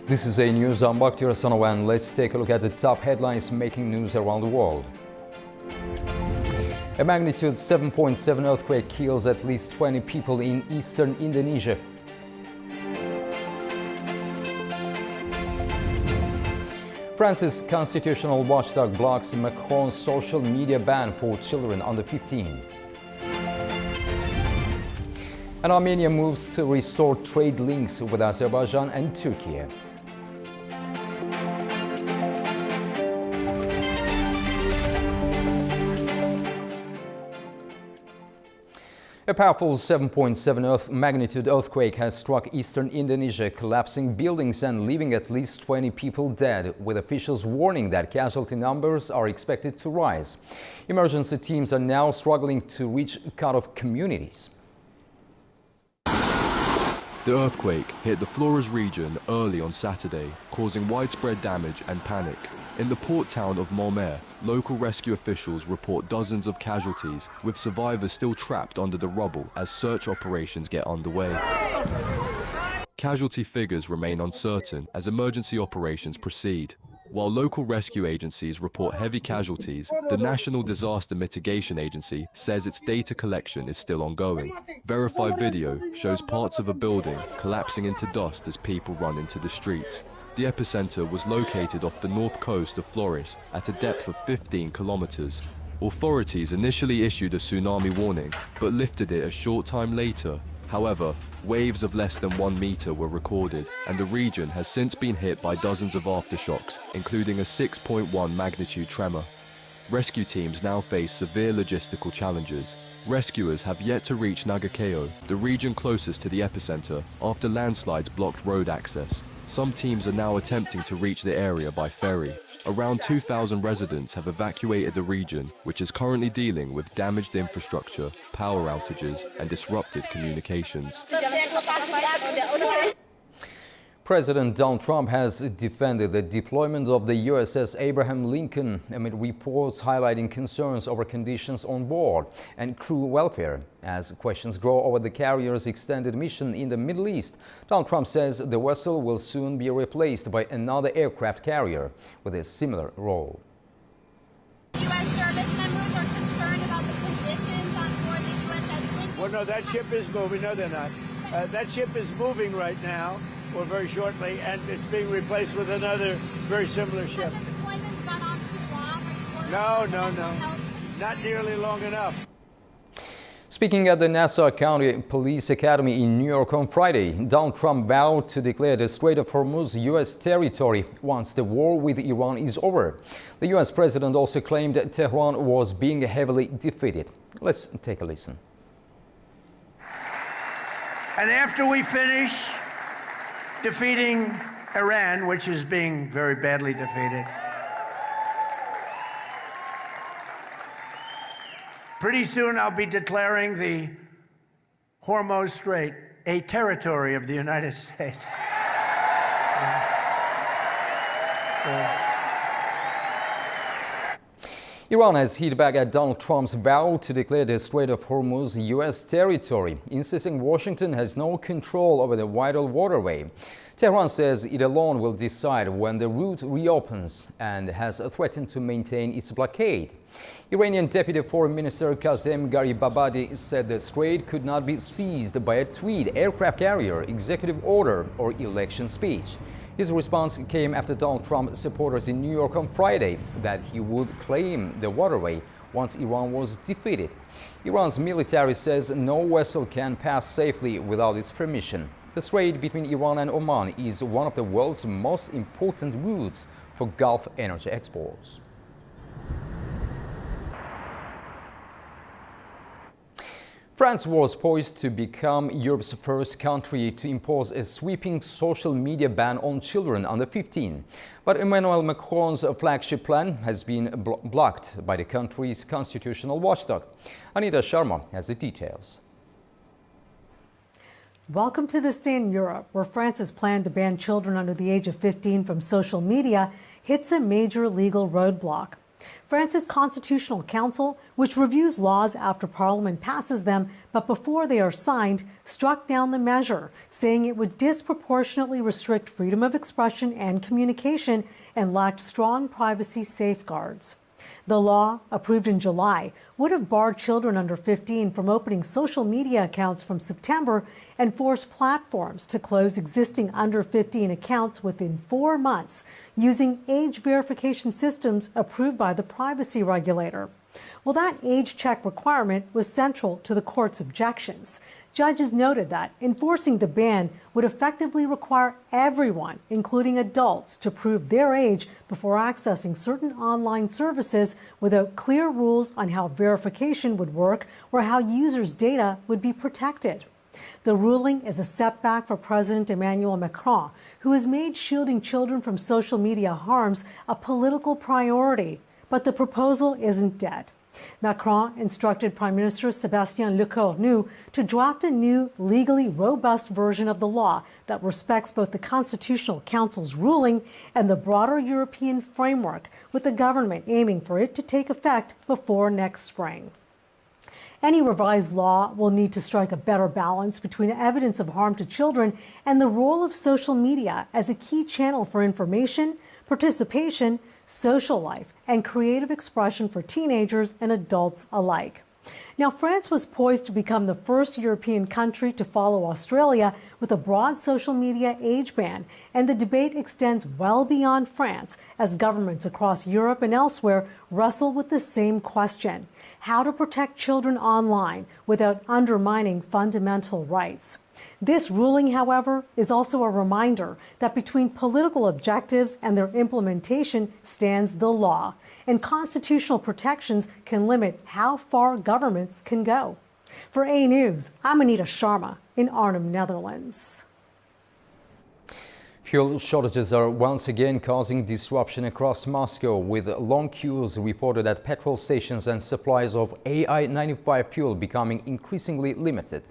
This is a news. I'm Bakhtiar Sanovan. Let's take a look at the top headlines making news around the world. A magnitude 7.7 earthquake kills at least 20 people in eastern Indonesia. France's constitutional watchdog blocks Macron's social media ban for children under 15. And Armenia moves to restore trade links with Azerbaijan and Turkey. A powerful 7.7 magnitude earthquake has struck eastern Indonesia, collapsing buildings and leaving at least 20 people dead, with officials warning that casualty numbers are expected to rise. Emergency teams are now struggling to reach cut-off communities. The earthquake hit the Flores region early on Saturday, causing widespread damage and panic. In the port town of Malmö, local rescue officials report dozens of casualties, with survivors still trapped under the rubble as search operations get underway. Casualty figures remain uncertain as emergency operations proceed. While local rescue agencies report heavy casualties, the National Disaster Mitigation Agency says its data collection is still ongoing. Verified video shows parts of a building collapsing into dust as people run into the streets. The epicenter was located off the north coast of Flores at a depth of 15 kilometers. Authorities initially issued a tsunami warning, but lifted it a short time later. However, waves of less than 1 meter were recorded, and the region has since been hit by dozens of aftershocks, including a 6.1 magnitude tremor. Rescue teams now face severe logistical challenges. Rescuers have yet to reach Nagakeo, the region closest to the epicenter, after landslides blocked road access. Some teams are now attempting to reach the area by ferry. Around 2,000 residents have evacuated the region, which is currently dealing with damaged infrastructure, power outages, and disrupted communications. President Donald Trump has defended the deployment of the USS Abraham Lincoln amid reports highlighting concerns over conditions on board and crew welfare. As questions grow over the carrier's extended mission in the Middle East, Donald Trump says the vessel will soon be replaced by another aircraft carrier with a similar role. U.S. service members are concerned about the conditions on board the USS Lincoln. Well, no, that ship is moving. No, they're not. That ship is moving right now, or very shortly, and it's being replaced with another very similar ship. Has the deployment gone on too long? No. Not nearly long enough. Speaking at the Nassau County Police Academy in New York on Friday, Donald Trump vowed to declare the Strait of Hormuz U.S. territory once the war with Iran is over. The U.S. president also claimed that Tehran was being heavily defeated. Let's take a listen. And after we finish defeating Iran, which is being very badly defeated, pretty soon I'll be declaring the Hormuz Strait a territory of the United States. Iran has hit back at Donald Trump's vow to declare the Strait of Hormuz U.S. territory, insisting Washington has no control over the vital waterway. Tehran says it alone will decide when the route reopens and has threatened to maintain its blockade. Iranian Deputy Foreign Minister Qasem Gharibabadi said the strait could not be seized by a tweet, aircraft carrier, executive order, or election speech. His response came after Donald Trump's supporters in New York on Friday that he would claim the waterway once Iran was defeated. Iran's military says no vessel can pass safely without its permission. The strait between Iran and Oman is one of the world's most important routes for Gulf energy exports. France was poised to become Europe's first country to impose a sweeping social media ban on children under 15. But Emmanuel Macron's flagship plan has been blocked by the country's constitutional watchdog. Anita Sharma has the details. Welcome to this day in Europe, where France's plan to ban children under the age of 15 from social media hits a major legal roadblock. France's Constitutional Council, which reviews laws after Parliament passes them but before they are signed, struck down the measure, saying it would disproportionately restrict freedom of expression and communication and lacked strong privacy safeguards. The law, approved in July, would have barred children under 15 from opening social media accounts from September and forced platforms to close existing under 15 accounts within 4 months using age verification systems approved by the privacy regulator. Well, that age check requirement was central to the court's objections. Judges noted that enforcing the ban would effectively require everyone, including adults, to prove their age before accessing certain online services without clear rules on how verification would work or how users' data would be protected. The ruling is a setback for President Emmanuel Macron, who has made shielding children from social media harms a political priority. But the proposal isn't dead. Macron instructed Prime Minister Sébastien Lecornu to draft a new, legally robust version of the law that respects both the Constitutional Council's ruling and the broader European framework, with the government aiming for it to take effect before next spring. Any revised law will need to strike a better balance between evidence of harm to children and the role of social media as a key channel for information, participation, social life, and creative expression for teenagers and adults alike. Now, France was poised to become the first European country to follow Australia with a broad social media age ban, and the debate extends well beyond France as governments across Europe and elsewhere wrestle with the same question: how to protect children online without undermining fundamental rights. This ruling, however, is also a reminder that between political objectives and their implementation stands the law, and constitutional protections can limit how far governments can go. For A News, I'm Anita Sharma in Arnhem, Netherlands. Fuel shortages are once again causing disruption across Moscow, with long queues reported at petrol stations and supplies of AI-95 fuel becoming increasingly limited.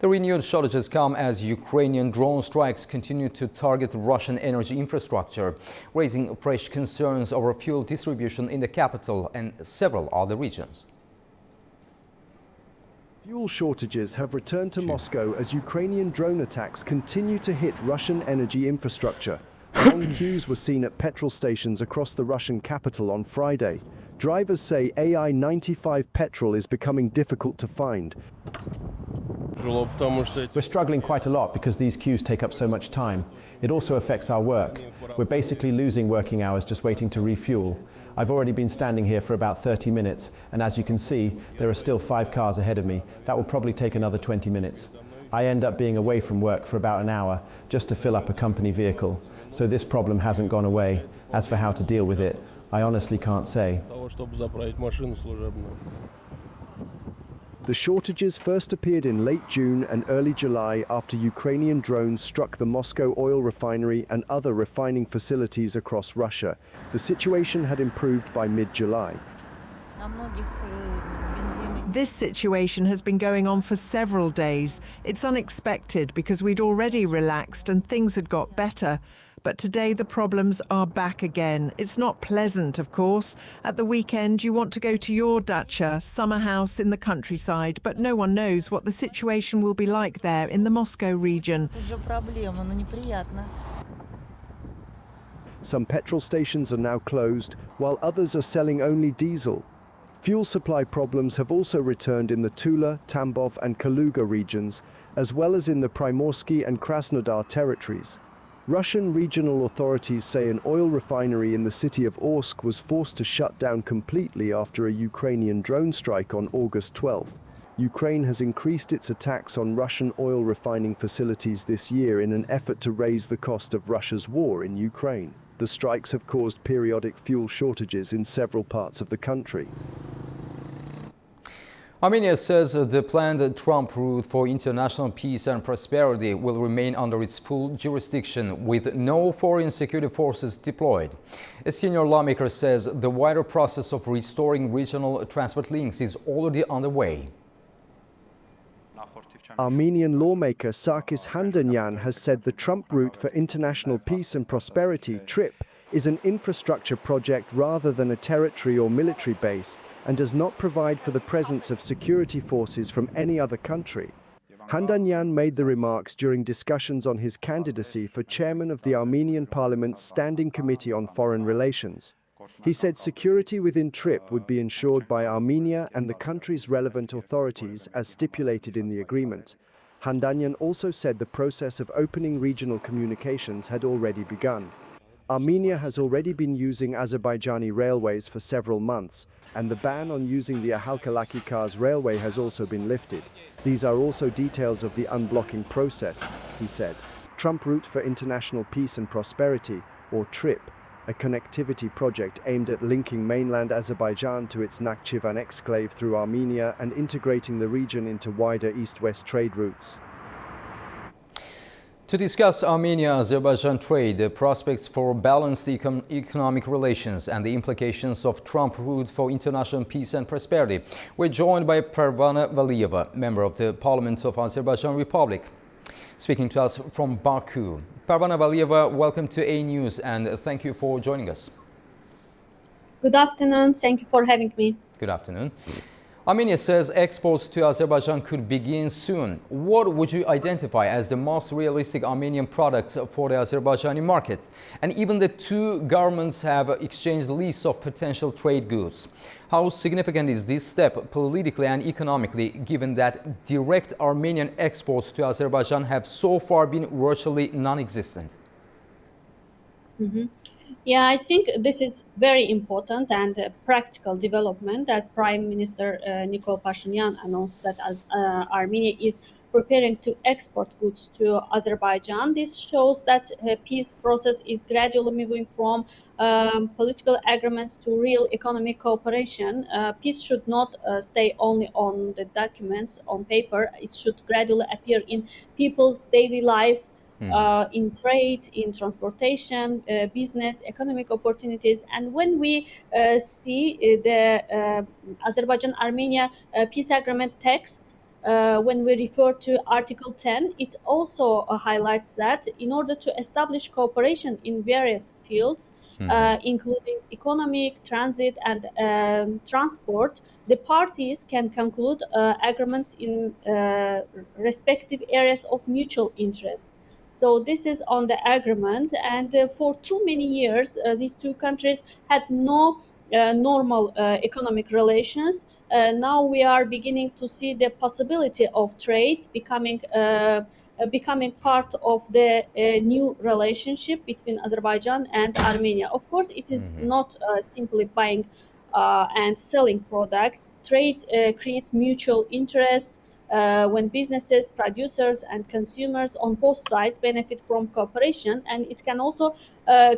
The renewed shortages come as Ukrainian drone strikes continue to target Russian energy infrastructure, raising fresh concerns over fuel distribution in the capital and several other regions. Fuel shortages have returned to Moscow as Ukrainian drone attacks continue to hit Russian energy infrastructure. Long queues were seen at petrol stations across the Russian capital on Friday. Drivers say AI-95 petrol is becoming difficult to find. We're struggling quite a lot because these queues take up so much time. It also affects our work. We're basically losing working hours just waiting to refuel. I've already been standing here for about 30 minutes, and as you can see, there are still 5 cars ahead of me. That will probably take another 20 minutes. I end up being away from work for about an hour just to fill up a company vehicle. So this problem hasn't gone away. As for how to deal with it, I honestly can't say. The shortages first appeared in late June and early July after Ukrainian drones struck the Moscow oil refinery and other refining facilities across Russia. The situation had improved by mid-July. This situation has been going on for several days. It's unexpected because we'd already relaxed and things had got better. But today the problems are back again. It's not pleasant, of course. At the weekend you want to go to your dacha, summer house in the countryside, but no one knows what the situation will be like there in the Moscow region. Some petrol stations are now closed, while others are selling only diesel. Fuel supply problems have also returned in the Tula, Tambov and Kaluga regions, as well as in the Primorsky and Krasnodar territories. Russian regional authorities say an oil refinery in the city of Orsk was forced to shut down completely after a Ukrainian drone strike on August 12th. Ukraine has increased its attacks on Russian oil refining facilities this year in an effort to raise the cost of Russia's war in Ukraine. The strikes have caused periodic fuel shortages in several parts of the country. Armenia says the planned Trump route for international peace and prosperity will remain under its full jurisdiction, with no foreign security forces deployed. A senior lawmaker says the wider process of restoring regional transport links is already underway. Armenian lawmaker Sarkis Handanyan has said the Trump route for international peace and prosperity, TRIP, is an infrastructure project rather than a territory or military base and does not provide for the presence of security forces from any other country. Handanyan made the remarks during discussions on his candidacy for chairman of the Armenian Parliament's Standing Committee on Foreign Relations. He said security within TRIP would be ensured by Armenia and the country's relevant authorities as stipulated in the agreement. Handanyan also said the process of opening regional communications had already begun. Armenia has already been using Azerbaijani railways for several months, and the ban on using the Ahalkalaki-Kars railway has also been lifted. These are also details of the unblocking process, he said. Trump Route for International Peace and Prosperity, or TRIP, a connectivity project aimed at linking mainland Azerbaijan to its Nakhchivan exclave through Armenia and integrating the region into wider east-west trade routes. To discuss Armenia-Azerbaijan trade, the prospects for balanced economic relations and the implications of Trump Route for International Peace and Prosperity, we're joined by Parvana Valiyeva, member of the Parliament of Azerbaijan Republic, speaking to us from Baku. Parvana Valiyeva, welcome to A News and thank you for joining us. Good afternoon. Thank you for having me. Good afternoon. Armenia says exports to Azerbaijan could begin soon. What would you identify as the most realistic Armenian products for the Azerbaijani market? And even the two governments have exchanged lists of potential trade goods. How significant is this step politically and economically, given that direct Armenian exports to Azerbaijan have so far been virtually non-existent? Yeah, I think this is very important and practical development as Prime Minister Nikol Pashinyan announced that as Armenia is preparing to export goods to Azerbaijan. This shows that peace process is gradually moving from political agreements to real economic cooperation. Peace should not stay only on the documents on paper. It should gradually appear in people's daily life. In trade, in transportation, business, economic opportunities. And when we see the Azerbaijan-Armenia peace agreement text, when we refer to Article 10, it also highlights that in order to establish cooperation in various fields, including economic, transit, and transport, the parties can conclude agreements in respective areas of mutual interest. So this is on the agreement, and for too many years, these two countries had no normal economic relations. Now we are beginning to see the possibility of trade becoming part of the new relationship between Azerbaijan and Armenia. Of course, it is not simply buying and selling products. Trade creates mutual interest. When businesses, producers, and consumers on both sides benefit from cooperation, and it can also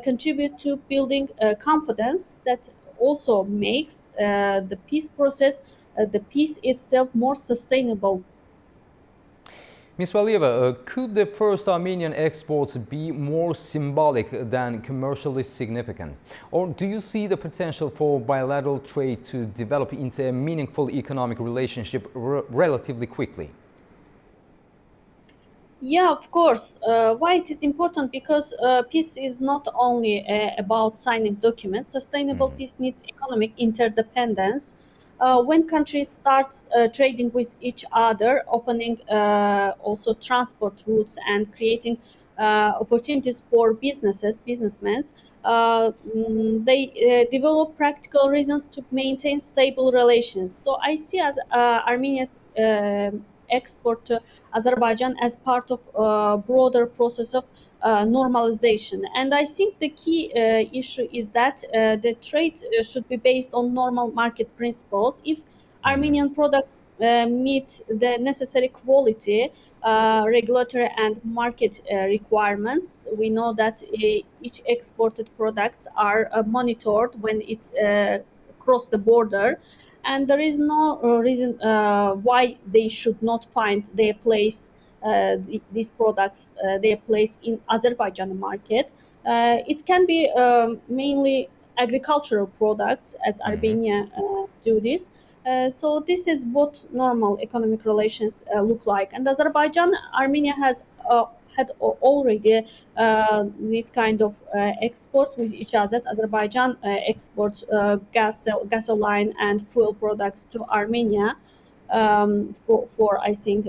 contribute to building confidence that also makes the peace process, the peace itself, more sustainable. Ms. Valiyeva, could the first Armenian exports be more symbolic than commercially significant? Or do you see the potential for bilateral trade to develop into a meaningful economic relationship relatively quickly? Yeah, of course. Why it is important? Because peace is not only about signing documents. Sustainable peace needs economic interdependence. When countries start trading with each other, opening also transport routes and creating opportunities for businessmen, they develop practical reasons to maintain stable relations. So I see as Armenia's export to Azerbaijan as part of a broader process of normalization. And I think the key issue is that the trade should be based on normal market principles. If Armenian products meet the necessary quality, regulatory and market requirements, we know that each exported products are monitored when it cross the border, and there is no reason why they should not find their place, these products, their place in Azerbaijan market. It can be mainly agricultural products, as Armenia do this. So this is what normal economic relations look like. And Azerbaijan, Armenia already these kind of exports with each other. Azerbaijan exports gasoline and fuel products to Armenia for I think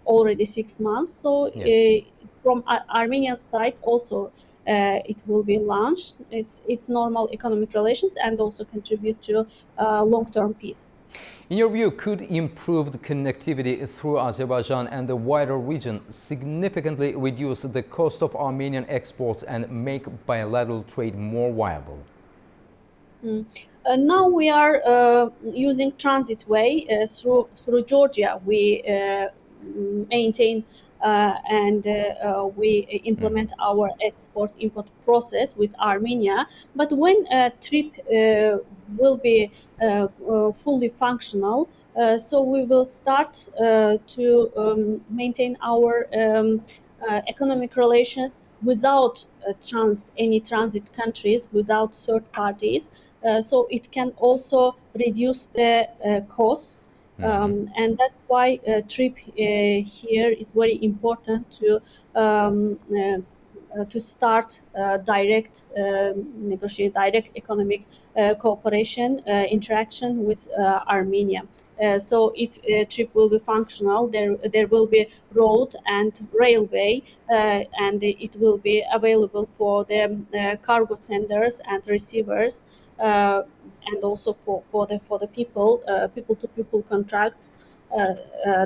already 6 months. So Yes. from Armenian side also it will be launched. It's normal economic relations and also contribute to long-term peace. In your view, could improved connectivity through Azerbaijan and the wider region significantly reduce the cost of Armenian exports and make bilateral trade more viable? Now we are using transit way through Georgia. We maintain and we implement our export-import process with Armenia. But when a trip will be fully functional, so we will start to maintain our economic relations without any transit countries, without third parties. So it can also reduce the costs. And that's why trip here is very important to start negotiate direct economic cooperation interaction with Armenia. So if trip will be functional, there will be road and railway, and it will be available for the cargo senders and receivers, and also for the people to people contracts.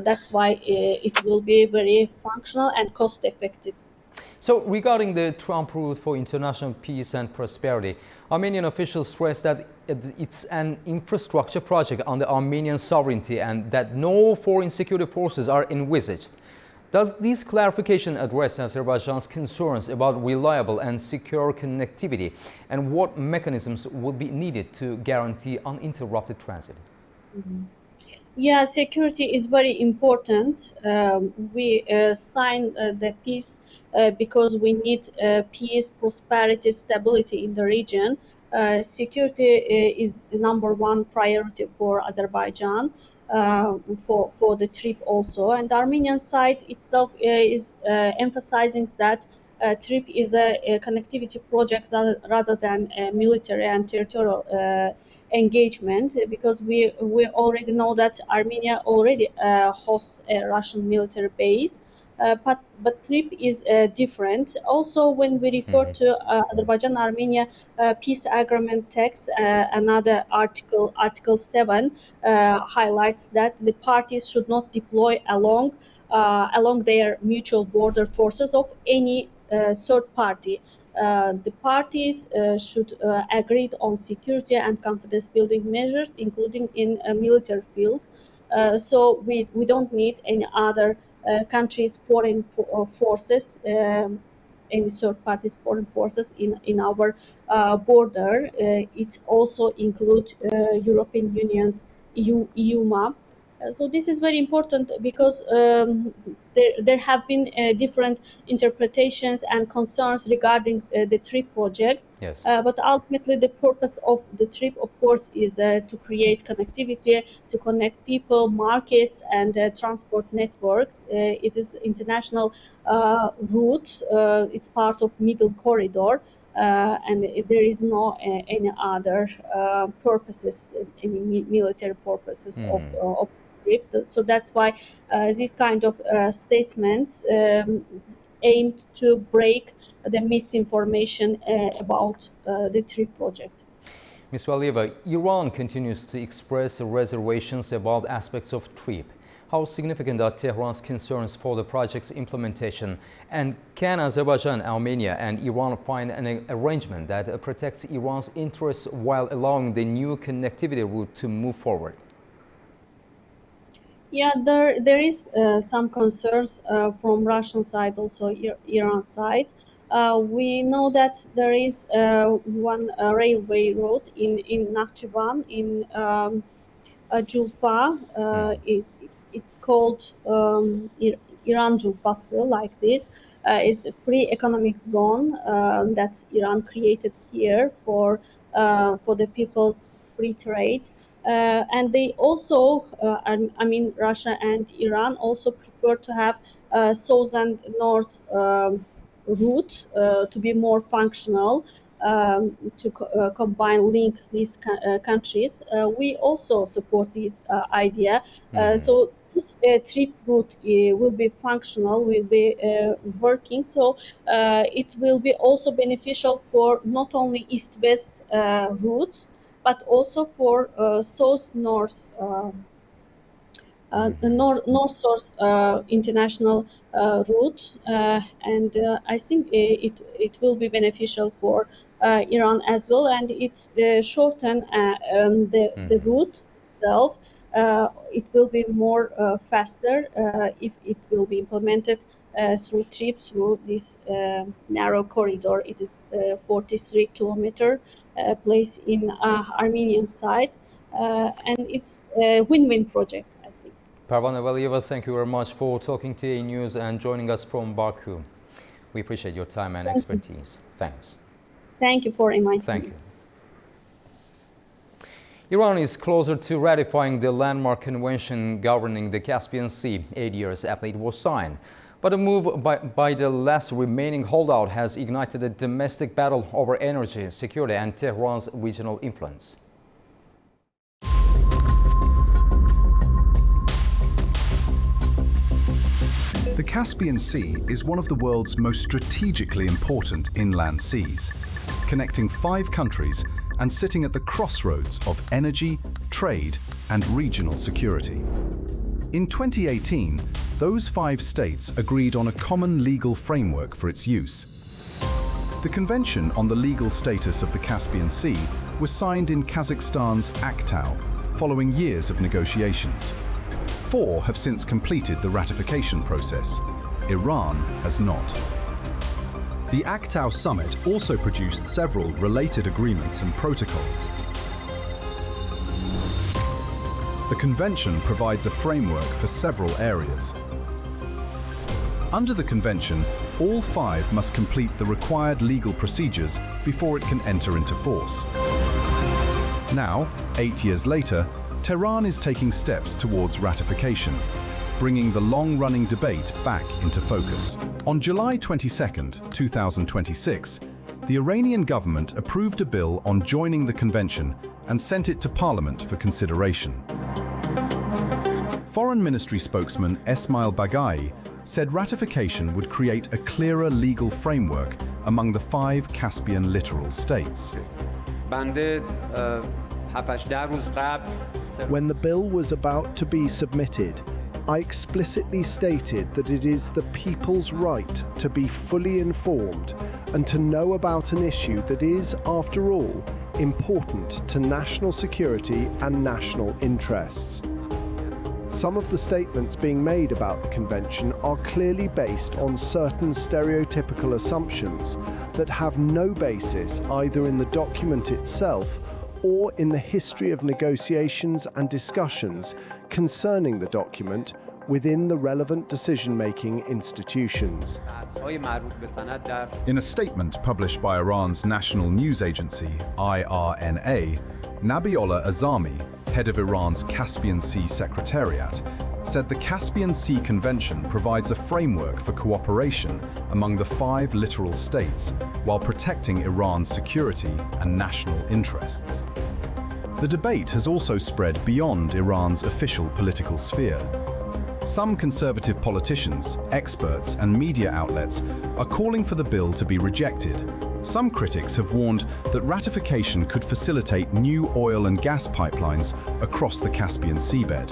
That's why it will be very functional and cost effective. So, regarding the Trump route for international peace and prosperity, Armenian officials stress that it's an infrastructure project on the Armenian sovereignty and that no foreign security forces are envisaged. Does this clarification address Azerbaijan's concerns about reliable and secure connectivity, and what mechanisms would be needed to guarantee uninterrupted transit? Yeah, security is very important. We signed the peace because we need peace, prosperity, stability in the region. Security is the number one priority for Azerbaijan, for the trip also. And the Armenian side itself is emphasizing that trip is a connectivity project rather than a military and territorial engagement, because we already know that Armenia already hosts a Russian military base. But TRIP is different. Also, when we refer to Azerbaijan-Armenia peace agreement text, another Article 7, highlights that the parties should not deploy along their mutual border forces of any third party. The parties should agree on security and confidence building measures, including in a military field. So we don't need any other countries' foreign forces, any third parties' foreign forces in our border. It also includes European Union's EU map. So this is very important because there have been different interpretations and concerns regarding the TRIP project. Yes. But ultimately, the purpose of the TRIP, of course, is to create connectivity, to connect people, markets, and transport networks. It is international route. It's part of Middle Corridor. And there is no any other purposes, any military purposes of this trip. So that's why these kind of statements aimed to break the misinformation about the trip project. Ms. Valieva, Iran continues to express reservations about aspects of TRIP. How significant are Tehran's concerns for the project's implementation? And can Azerbaijan, Armenia, and Iran find an arrangement that protects Iran's interests while allowing the new connectivity route to move forward? Yeah, there is some concerns from Russian side, also Iran side. We know that there is one railway road in Nakhchivan, in Julfa. It's called Iran Julfası, like this. It's a free economic zone that Iran created here for the people's free trade. And they also, Russia and Iran also prefer to have south and north route to be more functional, to combine, link these countries. We also support this idea. So trip route will be functional, will be working. So it will be also beneficial for not only east-west routes, but also for south-north north-south international route, and I think it will be beneficial for Iran as well, and it shorten the route itself. It will be more faster if it will be implemented through trips through this narrow corridor. It is 43 kilometer place in Armenian side, and it's a win-win project, I think. Parvana Valieva, thank you very much for talking to A News and joining us from Baku. We appreciate your time and expertise. Thanks. Thank you for inviting me. Thank you. Iran is closer to ratifying the landmark convention governing the Caspian Sea 8 years after it was signed. But a move by the last remaining holdout has ignited a domestic battle over energy, security and Tehran's regional influence. The Caspian Sea is one of the world's most strategically important inland seas, connecting 5 countries and sitting at the crossroads of energy, trade, and regional security. In 2018, those 5 states agreed on a common legal framework for its use. The Convention on the Legal Status of the Caspian Sea was signed in Kazakhstan's Aktau, following years of negotiations. 4 have since completed the ratification process. Iran has not. The Aktau summit also produced several related agreements and protocols. The convention provides a framework for several areas. Under the convention, all 5 must complete the required legal procedures before it can enter into force. Now, 8 years later, Tehran is taking steps towards ratification, bringing the long-running debate back into focus. On July 22, 2026, the Iranian government approved a bill on joining the convention and sent it to parliament for consideration. Foreign Ministry spokesman Esmail Baghai said ratification would create a clearer legal framework among the 5 Caspian littoral states. When the bill was about to be submitted, I explicitly stated that it is the people's right to be fully informed and to know about an issue that is, after all, important to national security and national interests. Some of the statements being made about the convention are clearly based on certain stereotypical assumptions that have no basis either in the document itself or in the history of negotiations and discussions concerning the document within the relevant decision-making institutions. In a statement published by Iran's national news agency, IRNA, Nabihullah Azami, head of Iran's Caspian Sea Secretariat, said the Caspian Sea Convention provides a framework for cooperation among the 5 littoral states while protecting Iran's security and national interests. The debate has also spread beyond Iran's official political sphere. Some conservative politicians, experts, and media outlets are calling for the bill to be rejected. Some critics have warned that ratification could facilitate new oil and gas pipelines across the Caspian seabed.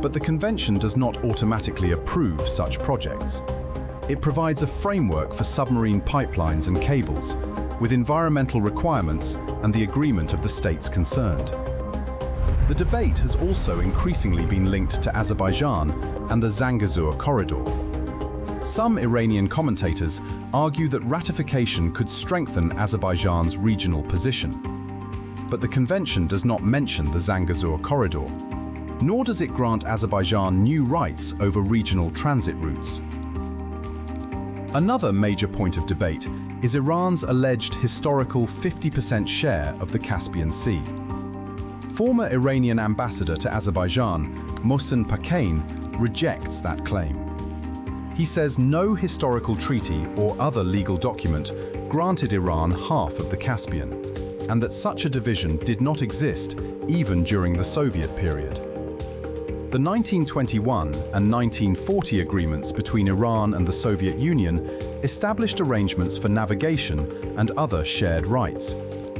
But the convention does not automatically approve such projects. It provides a framework for submarine pipelines and cables, with environmental requirements and the agreement of the states concerned. The debate has also increasingly been linked to Azerbaijan and the Zangezur corridor. Some Iranian commentators argue that ratification could strengthen Azerbaijan's regional position. But the convention does not mention the Zangezur corridor, nor does it grant Azerbaijan new rights over regional transit routes. Another major point of debate is Iran's alleged historical 50% share of the Caspian Sea. Former Iranian ambassador to Azerbaijan, Mohsen Pakane, rejects that claim. He says no historical treaty or other legal document granted Iran half of the Caspian, and that such a division did not exist even during the Soviet period. The 1921 and 1940 agreements between Iran and the Soviet Union established arrangements for navigation and other shared rights,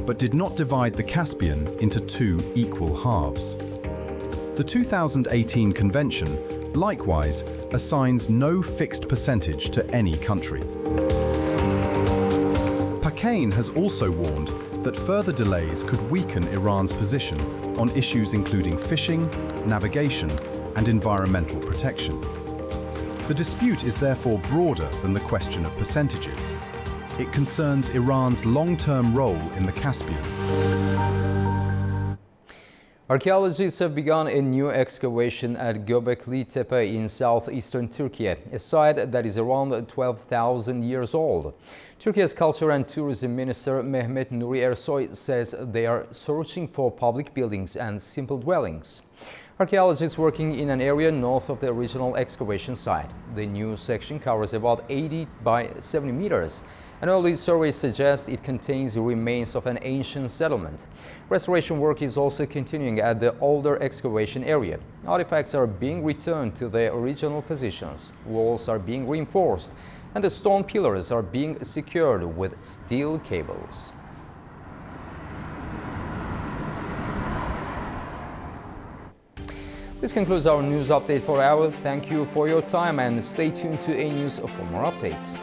but did not divide the Caspian into two equal halves. The 2018 convention likewise assigns no fixed percentage to any country. Pakane has also warned that further delays could weaken Iran's position on issues including fishing, navigation, and environmental protection. The dispute is therefore broader than the question of percentages. It concerns Iran's long-term role in the Caspian. Archaeologists have begun a new excavation at Göbekli Tepe in southeastern Turkey, a site that is around 12,000 years old. Turkey's Culture and Tourism Minister Mehmet Nuri Ersoy says they are searching for public buildings and simple dwellings. Archaeologists working in an area north of the original excavation site. The new section covers about 80 by 70 meters. An early survey suggests it contains the remains of an ancient settlement. Restoration work is also continuing at the older excavation area. Artifacts are being returned to their original positions. Walls are being reinforced, and the stone pillars are being secured with steel cables. This concludes our news update for the hour. Thank you for your time and stay tuned to A News for more updates.